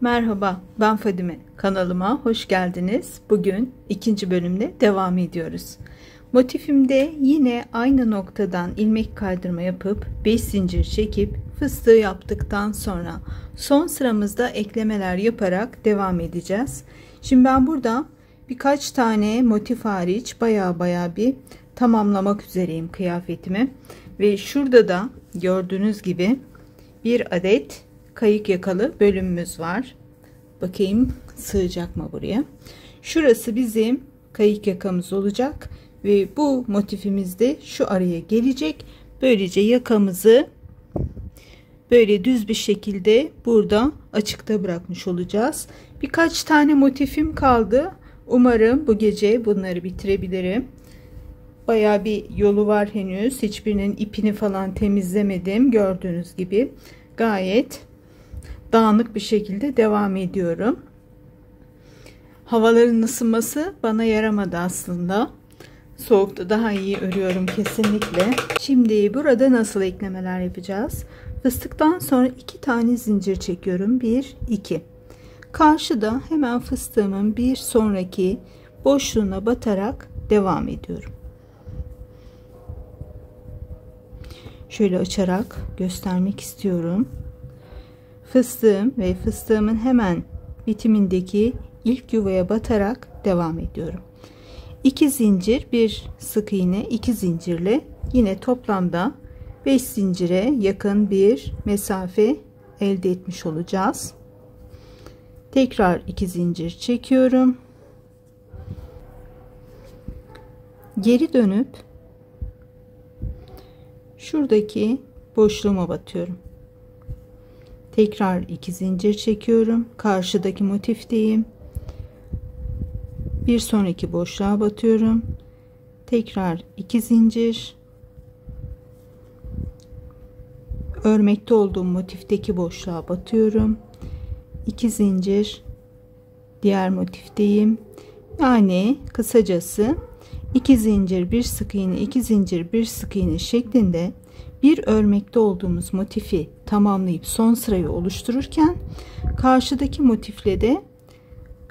Merhaba, ben Fadime. Kanalıma hoş geldiniz. Bugün ikinci bölümle devam ediyoruz. Motifimde yine aynı noktadan ilmek kaydırma yapıp 5 zincir çekip fıstığı yaptıktan sonra son sıramızda eklemeler yaparak devam edeceğiz. Şimdi ben burada birkaç tane motif hariç baya bir tamamlamak üzereyim kıyafetimi. Ve şurada da gördüğünüz gibi bir adet kayık yakalı bölümümüz var. Bakayım sığacak mı buraya. Şurası bizim kayık yakamız olacak ve bu motifimiz de şu araya gelecek. Böylece yakamızı böyle düz bir şekilde burada açıkta bırakmış olacağız. Birkaç tane motifim kaldı. Umarım bu gece bunları bitirebilirim. Bayağı bir yolu var henüz. Hiçbirinin ipini falan temizlemedim. Gördüğünüz gibi gayet dağınık bir şekilde devam ediyorum. Havaların ısınması bana yaramadı aslında. Soğukta daha iyi örüyorum kesinlikle. Şimdi burada nasıl eklemeler yapacağız? Fıstıktan sonra 2 tane zincir çekiyorum. 1 2. Karşıda hemen fıstığımın bir sonraki boşluğuna batarak devam ediyorum. Şöyle açarak göstermek istiyorum. Fıstığım ve fıstığımın hemen bitimindeki ilk yuvaya batarak devam ediyorum. 2 zincir, bir sık iğne, 2 zincirle yine toplamda 5 zincire yakın bir mesafe elde etmiş olacağız. Tekrar 2 zincir çekiyorum. Geri dönüp şuradaki boşluğuma batıyorum. Tekrar 2 zincir çekiyorum. Karşıdaki motifteyim. Bir sonraki boşluğa batıyorum. Tekrar 2 zincir. Örmekte olduğum motifteki boşluğa batıyorum. 2 zincir. Diğer motifteyim. Yani kısacası 2 zincir, bir sık iğne, 2 zincir, bir sık iğne şeklinde bir örmekte olduğumuz motifi tamamlayıp son sırayı oluştururken karşıdaki motifle de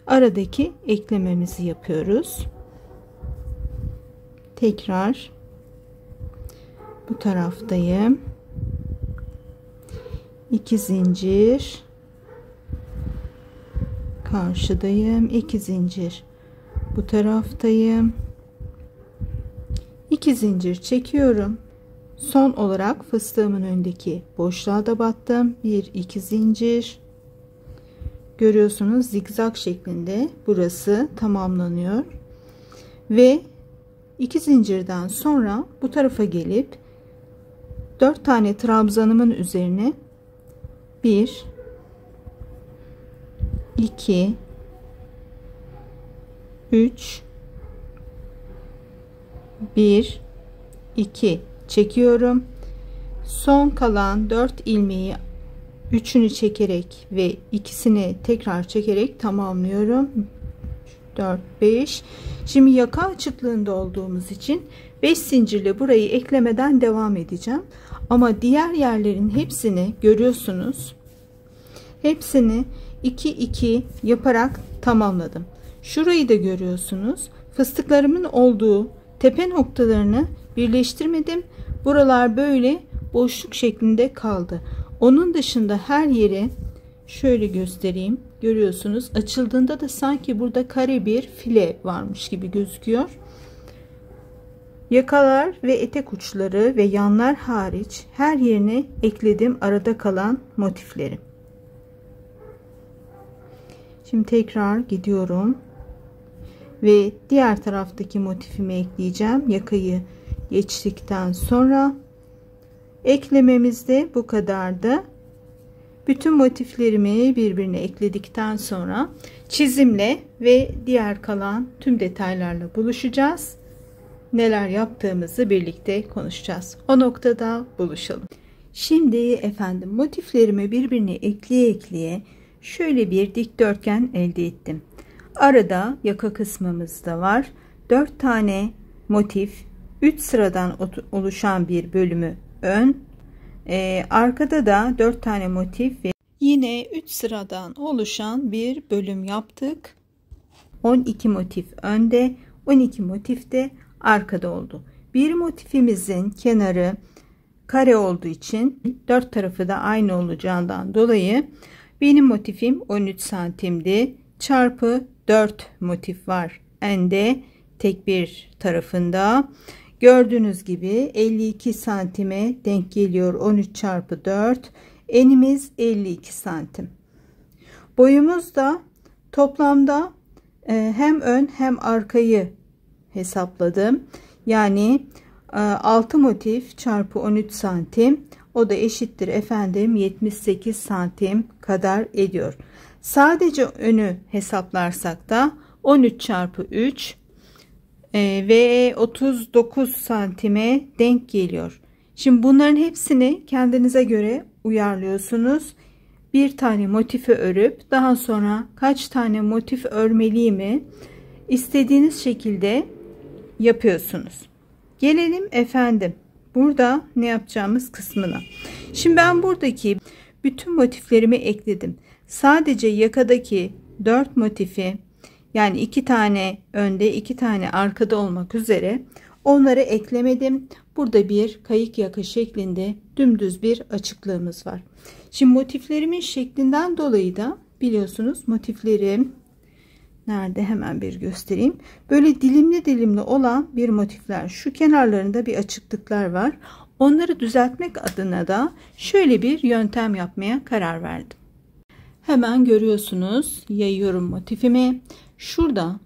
aradaki eklememizi yapıyoruz. Tekrar bu taraftayım. 2 zincir, karşıdayım. 2 zincir, bu taraftayım. 2 zincir çekiyorum. Son olarak fıstığımın öndeki boşluğa da battım. 1 2 zincir. Görüyorsunuz zigzag şeklinde burası tamamlanıyor. Ve 2 zincirden sonra bu tarafa gelip 4 tane trabzanımın üzerine 1 2 3 1 2 çekiyorum. Son kalan 4 ilmeği 3'ünü çekerek ve ikisini tekrar çekerek tamamlıyorum. 4 5. Şimdi yaka açıklığında olduğumuz için 5 zincirle burayı eklemeden devam edeceğim. Ama diğer yerlerin hepsini görüyorsunuz. Hepsini 2 2 yaparak tamamladım. Şurayı da görüyorsunuz. Fıstıklarımın olduğu tepe noktalarını birleştirmedim. Buralar böyle boşluk şeklinde kaldı. Onun dışında her yere şöyle göstereyim. Görüyorsunuz. Açıldığında da sanki burada kare bir file varmış gibi gözüküyor. Yakalar ve etek uçları ve yanlar hariç her yerine ekledim arada kalan motifleri. Şimdi tekrar gidiyorum. Ve diğer taraftaki motifimi ekleyeceğim. Yakayı geçtikten sonra eklememiz de bu kadardı. Bütün motiflerimi birbirine ekledikten sonra çizimle ve diğer kalan tüm detaylarla buluşacağız. Neler yaptığımızı birlikte konuşacağız. O noktada buluşalım. Şimdi efendim motiflerimi birbirine ekleye şöyle bir dikdörtgen elde ettim. Arada yaka kısmımız da var. 4 tane motif, 3 sıradan oluşan bir bölümü ön, arkada da 4 tane motif ve yine Yine 3 sıradan oluşan bir bölüm yaptık. 12 motif önde, 12 motif de arkada oldu. Bir motifimizin kenarı kare olduğu için dört tarafı da aynı olacağından dolayı benim motifim 13 santimdi. Çarpı 4 motif var ende tek bir tarafında. Gördüğünüz gibi 52 santime denk geliyor 13 çarpı 4. Enimiz 52 santim. Boyumuz da toplamda hem ön hem arkayı hesapladım. Yani 6 motif çarpı 13 santim, o da eşittir efendim 78 santim kadar ediyor. Sadece önü hesaplarsak da 13 çarpı 3 ve 39 santime denk geliyor. Şimdi bunların hepsini kendinize göre uyarlıyorsunuz. Bir tane motifi örüp daha sonra kaç tane motif örmeliyimi istediğiniz şekilde yapıyorsunuz. Gelelim efendim burada ne yapacağımız kısmına. Şimdi ben buradaki bütün motiflerimi ekledim. Sadece yakadaki 4 motifi, yani 2 tane önde 2 tane arkada olmak üzere onları eklemedim. Burada bir kayık yaka şeklinde dümdüz bir açıklığımız var. Şimdi motiflerimin şeklinden dolayı da biliyorsunuz motiflerim nerede, hemen bir göstereyim. Böyle dilimli dilimli olan bir motifler. Şu kenarlarında bir açıklıklar var. Onları düzeltmek adına da şöyle bir yöntem yapmaya karar verdim. Hemen görüyorsunuz, yayıyorum motifimi. Şurada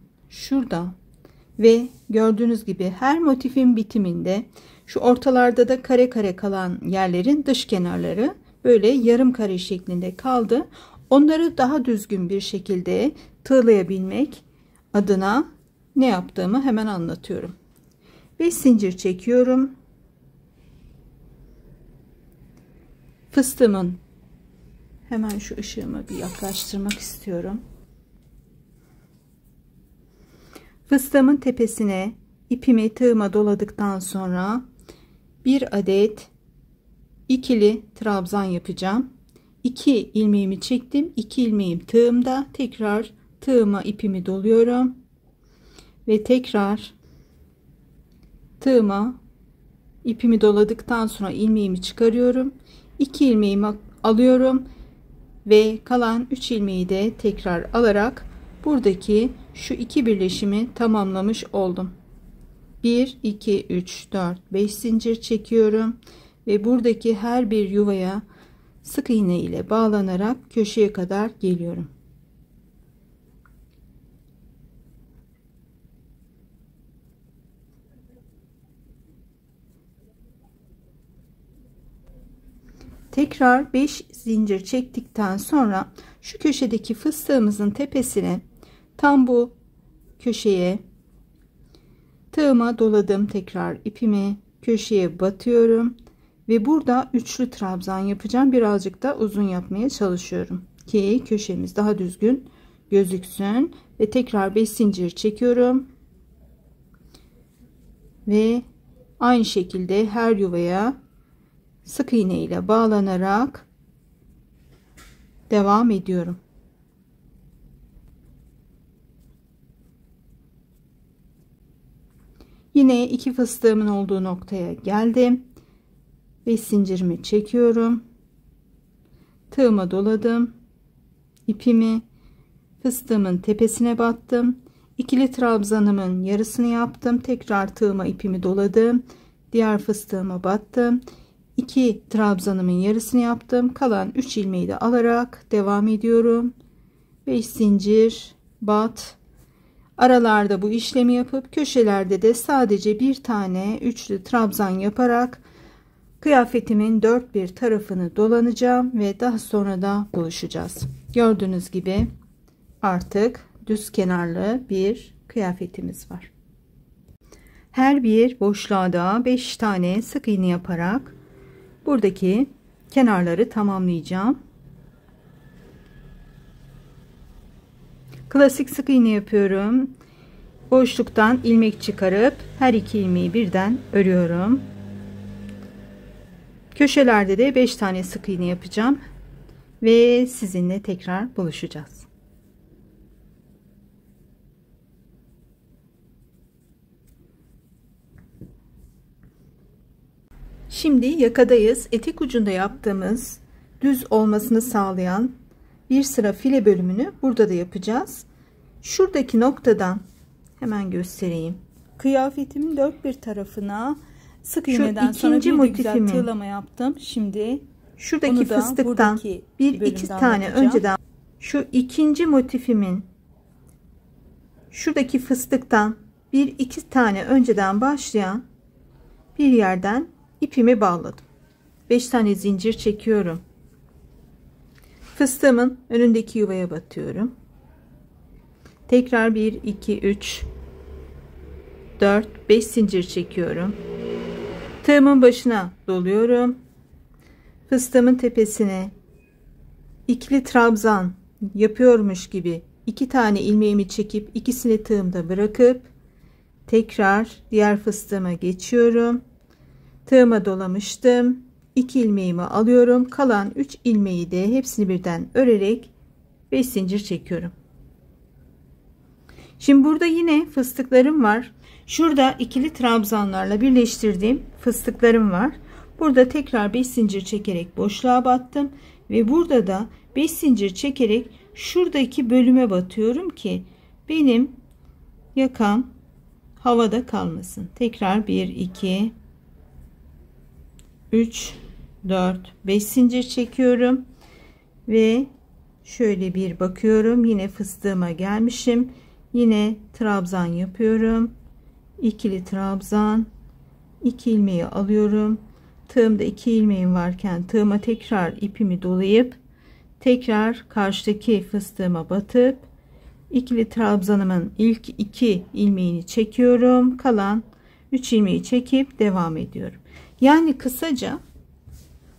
ve gördüğünüz gibi her motifin bitiminde şu ortalarda da kare kare kalan yerlerin dış kenarları böyle yarım kare şeklinde kaldı. Onları daha düzgün bir şekilde tığlayabilmek adına ne yaptığımı hemen anlatıyorum. 5 zincir çekiyorum. Fıstığımın, hemen şu ışığımı bir yaklaştırmak istiyorum. Fıstığımın tepesine ipimi tığıma doladıktan sonra bir adet ikili trabzan yapacağım. 2 ilmeğimi çektim. 2 ilmeğim tığımda. Tekrar tığıma ipimi doluyorum ve tekrar tığıma ipimi doladıktan sonra ilmeğimi çıkarıyorum. 2 ilmeğimi alıyorum ve kalan 3 ilmeği de tekrar alarak buradaki şu iki birleşimi tamamlamış oldum. 1 2 3 4 5 zincir çekiyorum ve buradaki her bir yuvaya sık iğne ile bağlanarak köşeye kadar geliyorum. Tekrar 5 zincir çektikten sonra şu köşedeki fıstığımızın tepesine, tam bu köşeye tığıma doladım. Tekrar ipimi köşeye batıyorum ve burada üçlü trabzan yapacağım. Birazcık da uzun yapmaya çalışıyorum ki köşemiz daha düzgün gözüksün ve tekrar 5 zincir çekiyorum ve aynı şekilde her yuvaya sık iğne ile bağlanarak devam ediyorum. Yine iki fıstığımın olduğu noktaya geldim. 5 zincirimi çekiyorum. Tığıma doladım. İpimi fıstığımın tepesine battım. İkili trabzanımın yarısını yaptım. Tekrar tığıma ipimi doladım. Diğer fıstığıma battım. 2 trabzanımın yarısını yaptım. Kalan 3 ilmeği de alarak devam ediyorum. 5 zincir bat. Aralarda bu işlemi yapıp köşelerde de sadece bir tane üçlü trabzan yaparak kıyafetimin dört bir tarafını dolanacağım ve daha sonra da buluşacağız. Gördüğünüz gibi artık düz kenarlı bir kıyafetimiz var. Her bir boşluğa da 5 tane sık iğne yaparak buradaki kenarları tamamlayacağım. Klasik sık iğne yapıyorum. Boşluktan ilmek çıkarıp her iki ilmeği birden örüyorum. Köşelerde de 5 tane sık iğne yapacağım ve sizinle tekrar buluşacağız. Şimdi yakadayız. Etek ucunda yaptığımız düz olmasını sağlayan bir sıra file bölümünü burada da yapacağız. Şuradaki noktadan hemen göstereyim. Kıyafetimin dört bir tarafına sık iğneden sonra bir güzel tığlama yaptım. Şimdi şuradaki fıstıktan bir iki tane önceden, şu ikinci motifimin şuradaki fıstıktan bir iki tane önceden başlayan bir yerden ipimi bağladım. 5 tane zincir çekiyorum. Fıstığımın önündeki yuvaya batıyorum. Tekrar 1 2 3 4 5 zincir çekiyorum. Tığımın başına doluyorum. Fıstığımın tepesine ikili trabzan yapıyormuş gibi 2 tane ilmeğimi çekip ikisini tığımda bırakıp tekrar diğer fıstığıma geçiyorum. Tığıma dolamıştım. 2 ilmeğimi alıyorum. Kalan 3 ilmeği de hepsini birden örerek 5 zincir çekiyorum. Şimdi burada yine fıstıklarım var. Şurada ikili trabzanlarla birleştirdiğim fıstıklarım var. Burada tekrar 5 zincir çekerek boşluğa battım ve burada da 5 zincir çekerek şuradaki bölüme batıyorum ki benim yakam havada kalmasın. Tekrar 1 2 3 4 5 zincir çekiyorum ve şöyle bir bakıyorum, yine fıstığıma gelmişim, yine trabzan yapıyorum, ikili trabzan, 2 ilmeği alıyorum, tığımda 2 ilmeğim varken tığıma tekrar ipimi dolayıp tekrar karşıdaki fıstığıma batıp ikili trabzanımın ilk 2 ilmeğini çekiyorum, kalan 3 ilmeği çekip devam ediyorum. Yani kısaca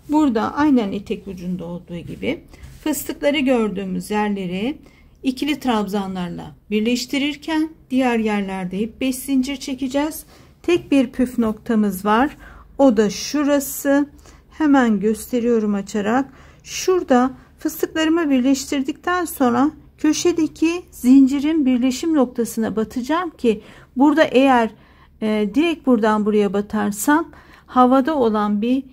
burada aynen etek ucunda olduğu gibi fıstıkları gördüğümüz yerleri ikili trabzanlarla birleştirirken diğer yerlerde hep 5 zincir çekeceğiz. Tek bir püf noktamız var. O da şurası. Hemen gösteriyorum açarak. Şurada fıstıklarımı birleştirdikten sonra köşedeki zincirin birleşim noktasına batacağım ki burada eğer direkt buradan buraya batarsam havada olan bir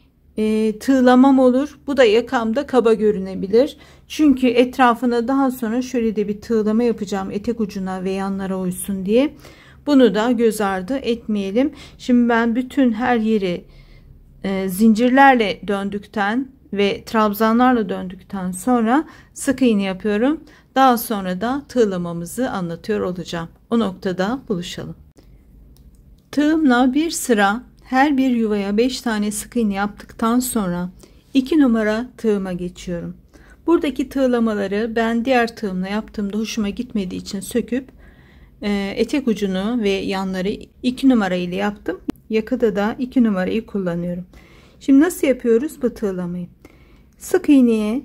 tığlamam olur. Bu da yakamda kaba görünebilir. Çünkü etrafına daha sonra şöyle de bir tığlama yapacağım etek ucuna ve yanlara uysun diye. Bunu da göz ardı etmeyelim. Şimdi ben bütün her yeri zincirlerle döndükten ve trabzanlarla döndükten sonra sık iğne yapıyorum. Daha sonra da tığlamamızı anlatıyor olacağım. O noktada buluşalım. Tığımla bir sıra her bir yuvaya 5 tane sık iğne yaptıktan sonra 2 numara tığıma geçiyorum. Buradaki tığlamaları ben diğer tığımla yaptığımda hoşuma gitmediği için söküp etek ucunu ve yanları 2 numara ile yaptım. Yakada da 2 numarayı kullanıyorum. Şimdi nasıl yapıyoruz bu tığlamayı? Sık iğneye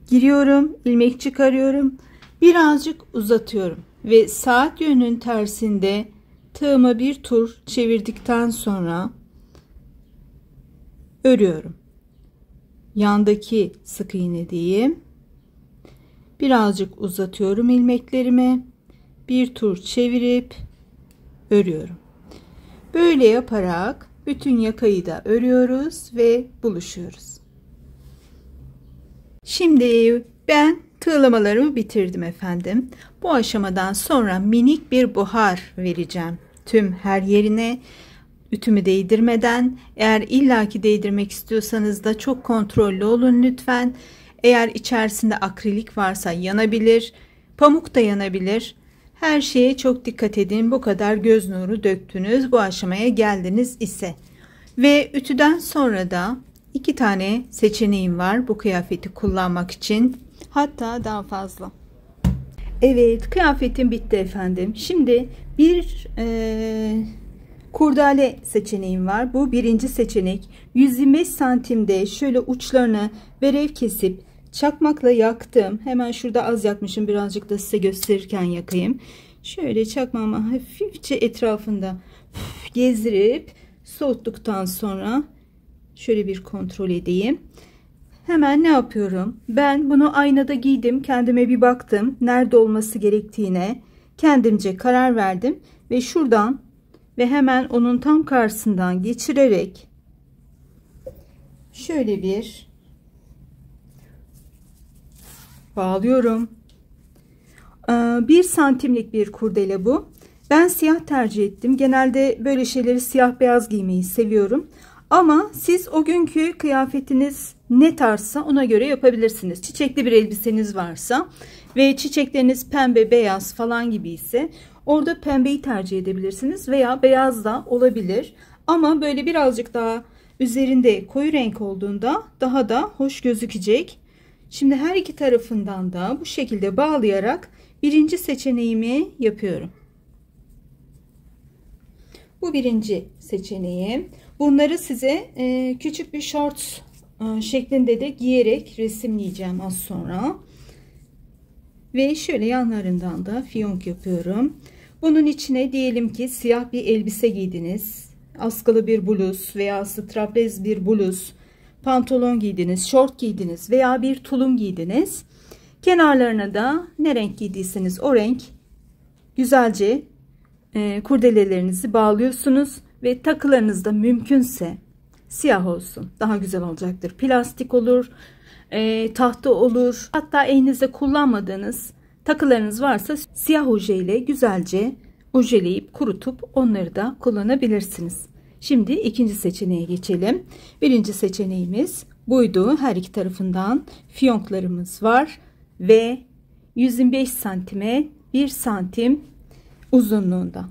giriyorum, ilmek çıkarıyorum, birazcık uzatıyorum ve saat yönünün tersinde tığıma bir tur çevirdikten sonra örüyorum. Yandaki sık iğnedeyim. Birazcık uzatıyorum ilmeklerimi. Bir tur çevirip örüyorum. Böyle yaparak bütün yakayı da örüyoruz ve buluşuyoruz. Şimdi ben tığlamalarımı bitirdim efendim. Bu aşamadan sonra minik bir buhar vereceğim tüm her yerine, ütümü değdirmeden. Eğer illaki değdirmek istiyorsanız da çok kontrollü olun lütfen. Eğer içerisinde akrilik varsa yanabilir, pamuk da yanabilir. Her şeye çok dikkat edin. Bu kadar göz nuru döktünüz, bu aşamaya geldiniz ise. Ve ütüden sonra da 2 tane seçeneğim var bu kıyafeti kullanmak için. Hatta daha fazla. Evet, kıyafetim bitti efendim. Şimdi bir kurdele seçeneğim var. Bu birinci seçenek. 125 santimde şöyle uçlarını verev kesip çakmakla yaktım. Hemen şurada az yakmışım. Birazcık da size gösterirken yakayım. Şöyle çakmağımı hafifçe etrafında gezdirip soğuttuktan sonra şöyle bir kontrol edeyim. Hemen ne yapıyorum? Ben bunu aynada giydim. Kendime bir baktım. Nerede olması gerektiğine kendimce karar verdim. Ve şuradan ve hemen onun tam karşısından geçirerek şöyle bir bağlıyorum. 1 santimlik bir kurdele bu. Ben siyah tercih ettim. Genelde böyle şeyleri siyah beyaz giymeyi seviyorum. Ama siz o günkü kıyafetiniz ne tarzsa ona göre yapabilirsiniz. Çiçekli bir elbiseniz varsa ve çiçekleriniz pembe, beyaz falan gibi ise orada pembeyi tercih edebilirsiniz veya beyaz da olabilir. Ama böyle birazcık daha üzerinde koyu renk olduğunda daha da hoş gözükecek. Şimdi her iki tarafından da bu şekilde bağlayarak birinci seçeneğimi yapıyorum. Bu birinci seçeneğim. Bunları size küçük bir shorts şeklinde de giyerek resimleyeceğim az sonra. Ve şöyle yanlarından da fiyonk yapıyorum. Bunun içine diyelim ki siyah bir elbise giydiniz. Askılı bir bluz veya straplez bir bluz, pantolon giydiniz, şort giydiniz veya bir tulum giydiniz. Kenarlarına da ne renk giydiyseniz o renk güzelce kurdelelerinizi bağlıyorsunuz ve takılarınız da mümkünse siyah olsun. Daha güzel olacaktır. Plastik olur, tahta olur. Hatta elinizde kullanmadığınız takılarınız varsa siyah oje ile güzelce ojeleyip kurutup onları da kullanabilirsiniz. Şimdi ikinci seçeneğe geçelim. Birinci seçeneğimiz buydu. Her iki tarafından fiyonklarımız var ve 125 santime 1 santim uzunluğunda.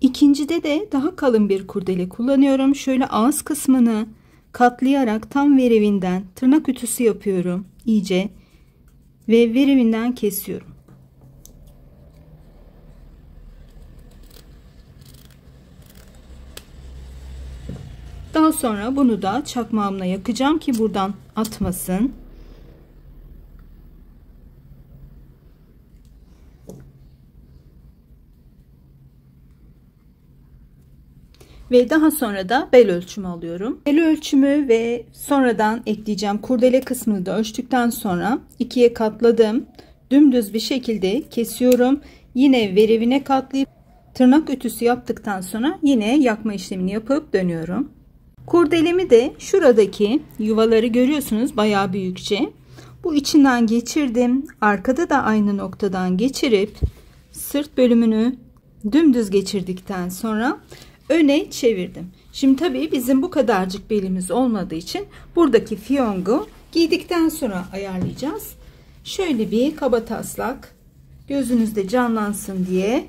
İkincide de daha kalın bir kurdele kullanıyorum. Şöyle ağız kısmını katlayarak tam verevinden tırnak ütüsü yapıyorum iyice ve verevinden kesiyorum. Daha sonra bunu da çakmağımla yakacağım ki buradan atmasın. Ve daha sonra da bel ölçümü alıyorum. Bel ölçümü ve sonradan ekleyeceğim kurdele kısmını da ölçtükten sonra ikiye katladım. Dümdüz bir şekilde kesiyorum. Yine verevine katlayıp tırnak ütüsü yaptıktan sonra yine yakma işlemini yapıp dönüyorum. Kurdelemi de şuradaki yuvaları görüyorsunuz bayağı büyükçe. Bu içinden geçirdim. Arkada da aynı noktadan geçirip sırt bölümünü dümdüz geçirdikten sonra öne çevirdim. Şimdi tabii bizim bu kadarcık belimiz olmadığı için buradaki fiyongu giydikten sonra ayarlayacağız. Şöyle bir kabataslak gözünüzde canlansın diye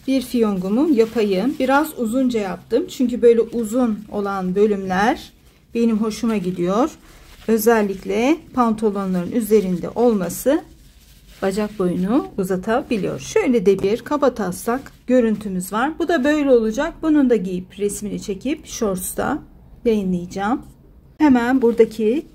bir fiyongumu yapayım. Biraz uzunca yaptım. Çünkü böyle uzun olan bölümler benim hoşuma gidiyor. Özellikle pantolonların üzerinde olması bacak boyunu uzatabiliyor. Şöyle de bir kabataslak görüntümüz var. Bu da böyle olacak. Bunun da giyip resmini çekip shorts'ta yayınlayacağım. Hemen buradaki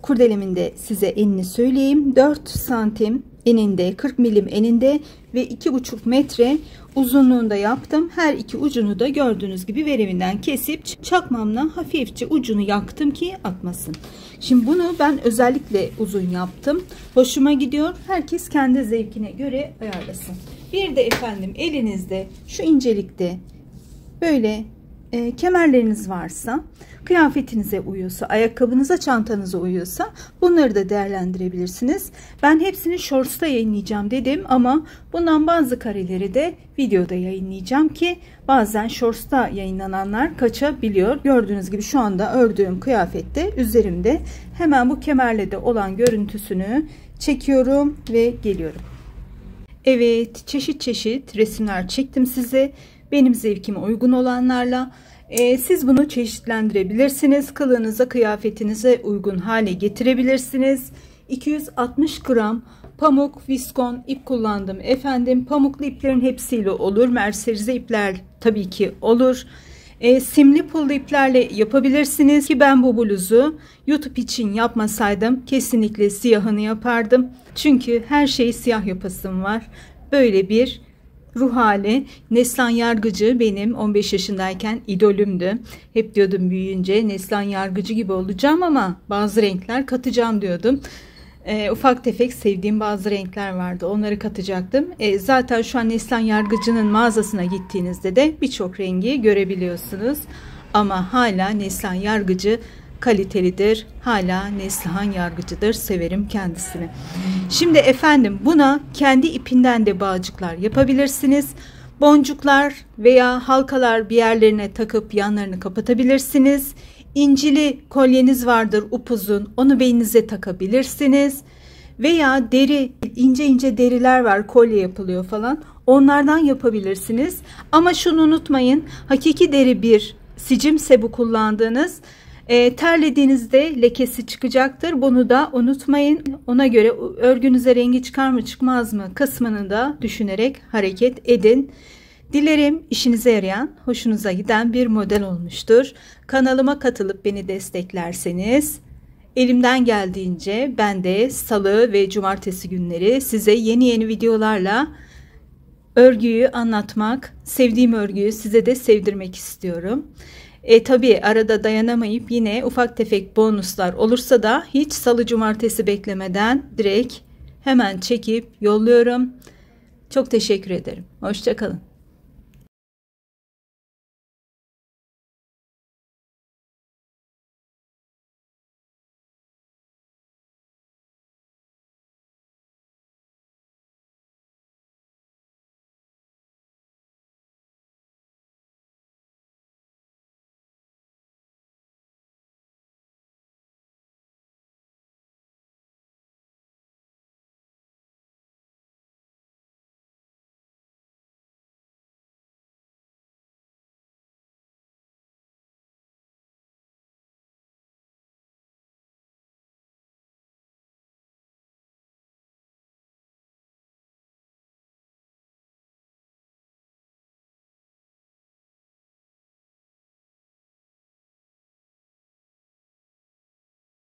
kurdelemin de size enini söyleyeyim. 4 santim eninde, 40 milim eninde ve 2,5 metre uzunluğunda yaptım. Her iki ucunu da gördüğünüz gibi verevinden kesip çakmamla hafifçe ucunu yaktım ki atmasın. Şimdi bunu ben özellikle uzun yaptım. Hoşuma gidiyor. Herkes kendi zevkine göre ayarlasın. Bir de efendim elinizde şu incelikte böyle kemerleriniz varsa, kıyafetinize uyuyorsa, ayakkabınıza, çantanıza uyuyorsa bunları da değerlendirebilirsiniz. Ben hepsini shorts'ta yayınlayacağım dedim ama bundan bazı kareleri de videoda yayınlayacağım ki bazen shorts'ta yayınlananlar kaçabiliyor. Gördüğünüz gibi şu anda ördüğüm kıyafette üzerimde. Hemen bu kemerle de olan görüntüsünü çekiyorum ve geliyorum. Evet, çeşit çeşit resimler çektim size. Benim zevkime uygun olanlarla. Siz bunu çeşitlendirebilirsiniz. Kılığınıza, kıyafetinize uygun hale getirebilirsiniz. 260 gram pamuk viskon ip kullandım. Efendim pamuklu iplerin hepsiyle olur. Merserize ipler tabii ki olur. Simli pullu iplerle yapabilirsiniz ki ben bu bluzu YouTube için yapmasaydım kesinlikle siyahını yapardım. Çünkü her şeyi siyah yapasım var. Böyle bir ruh hali. Neslihan Yargıcı benim 15 yaşındayken idolümdü. Hep diyordum büyüyünce Neslihan Yargıcı gibi olacağım ama bazı renkler katacağım diyordum. Ufak tefek sevdiğim bazı renkler vardı. Onları katacaktım. Zaten şu an Neslihan Yargıcı'nın mağazasına gittiğinizde de birçok rengi görebiliyorsunuz. Ama hala Neslihan Yargıcı kalitelidir. Hala Neslihan Yargıcı'dır. Severim kendisini. Şimdi efendim buna kendi ipinden de bağcıklar yapabilirsiniz. Boncuklar veya halkalar bir yerlerine takıp yanlarını kapatabilirsiniz. İncili kolyeniz vardır upuzun, onu belinize takabilirsiniz. Veya deri, ince ince deriler var, kolye yapılıyor falan. Onlardan yapabilirsiniz. Ama şunu unutmayın, hakiki deri bir sicimse bu kullandığınız, terlediğinizde lekesi çıkacaktır. Bunu da unutmayın. Ona göre örgünüze rengi çıkar mı çıkmaz mı kısmını da düşünerek hareket edin. Dilerim işinize yarayan, hoşunuza giden bir model olmuştur. Kanalıma katılıp beni desteklerseniz elimden geldiğince ben de salı ve cumartesi günleri size yeni videolarla örgüyü anlatmak, sevdiğim örgüyü size de sevdirmek istiyorum. Tabii arada dayanamayıp yine ufak tefek bonuslar olursa da hiç salı cumartesi beklemeden direkt hemen çekip yolluyorum. Çok teşekkür ederim. Hoşça kalın.